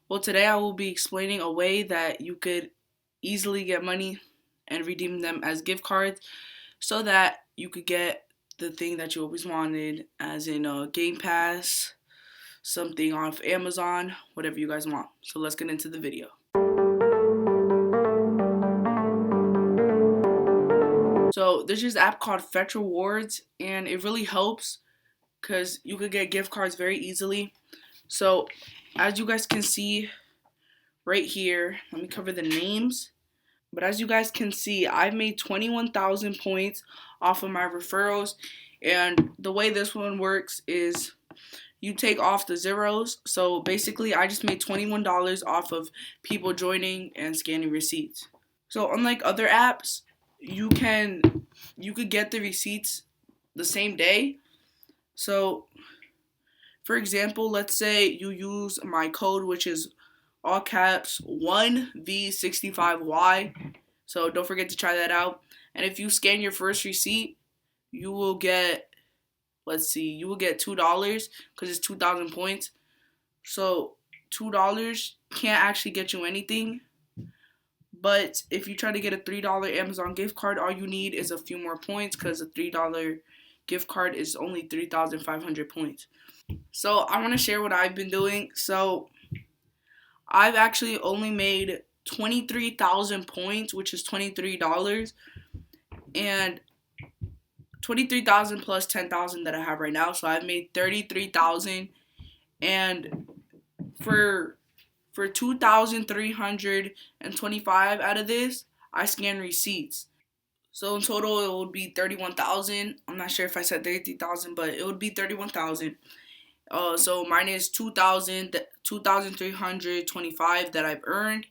Well, today I will be explaining a way that you could easily get money and redeem them as gift cards so that you could get the thing that you always wanted, as in a Game Pass, something off Amazon, whatever you guys want. So let's get into the video. So there's this app called Fetch Rewards, and it really helps because you could get gift cards very easily. So as you guys can see right here, let me cover the names. But as you guys can see, I've made 21,000 points off of my referrals. And the way this one works is you take off the zeros. So basically, I just made $21 off of people joining and scanning receipts. So unlike other apps, you could get the receipts the same day. So for example, let's say you use my code, which is all caps 1V65Y. So don't forget to try that out. And if you scan your first receipt, you will get, you will get $2 because it's 2,000 points. So $2 can't actually get you anything. But if you try to get a $3 Amazon gift card, all you need is a few more points because a $3 gift card is only 3,500 points. So I want to share what I've been doing. So I've actually only made 23,000 points, which is $23, and 23,000 plus 10,000 that I have right now. So I've made 33,000, and for 2,325 out of this, I scan receipts. So in total, it would be 31,000. I'm not sure if I said 33,000, but it would be 31,000. So mine is 2,325 that I've earned.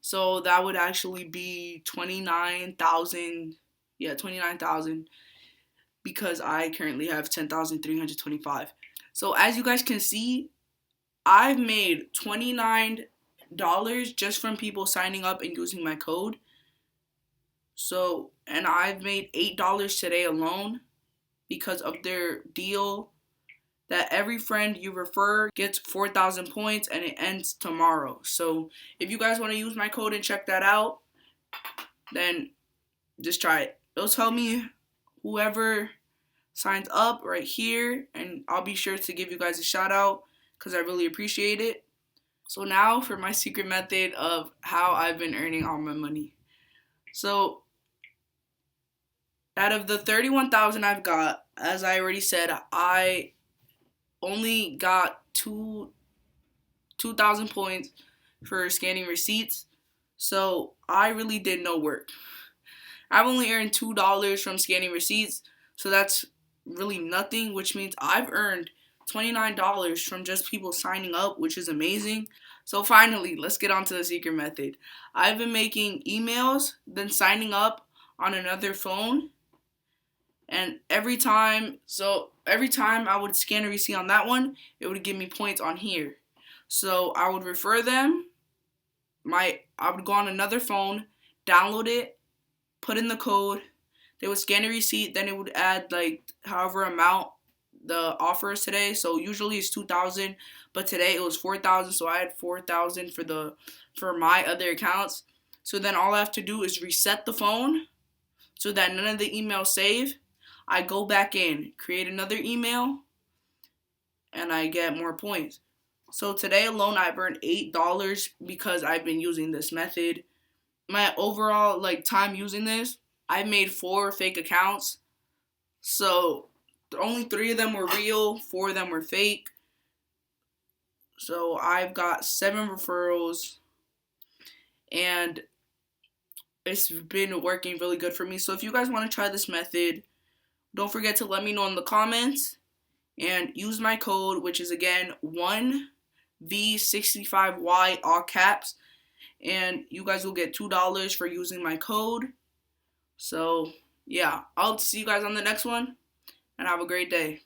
So that would actually be 29,000. Yeah, 29,000 because I currently have 10,325. So as you guys can see, I've made $29 just from people signing up and using my code. So, and I've made $8 today alone because of their deal that every friend you refer gets 4,000 points and it ends tomorrow. So if you guys want to use my code and check that out, then just try it. It'll tell me whoever signs up right here, and I'll be sure to give you guys a shout out because I really appreciate it. So now for my secret method of how I've been earning all my money. So out of the 31,000 I've got, as I already said, I only got 2,000 points for scanning receipts, so I really did no work. I've only earned $2 from scanning receipts, so that's really nothing, which means I've earned $29 from just people signing up, which is amazing. So finally, let's get on to the secret method. I've been making emails, then signing up on another phone, and every time I would scan a receipt on that one, it would give me points on here. So I would refer them. I would go on another phone, download it, put in the code. They would scan a receipt, then it would add like however amount the offer is today. So usually it's 2,000, but today it was 4,000. So I had 4,000 for my other accounts. So then all I have to do is reset the phone so that none of the emails save. I go back in, create another email, and I get more points. So today alone, I've earned $8 because I've been using this method. My overall time using this, I made 4 fake accounts. So only 3 of them were real, 4 of them were fake. So I've got 7 referrals, and it's been working really good for me. So if you guys want to try this method, don't forget to let me know in the comments and use my code, which is again 1V65Y, all caps, and you guys will get $2 for using my code. So yeah, I'll see you guys on the next one, and have a great day.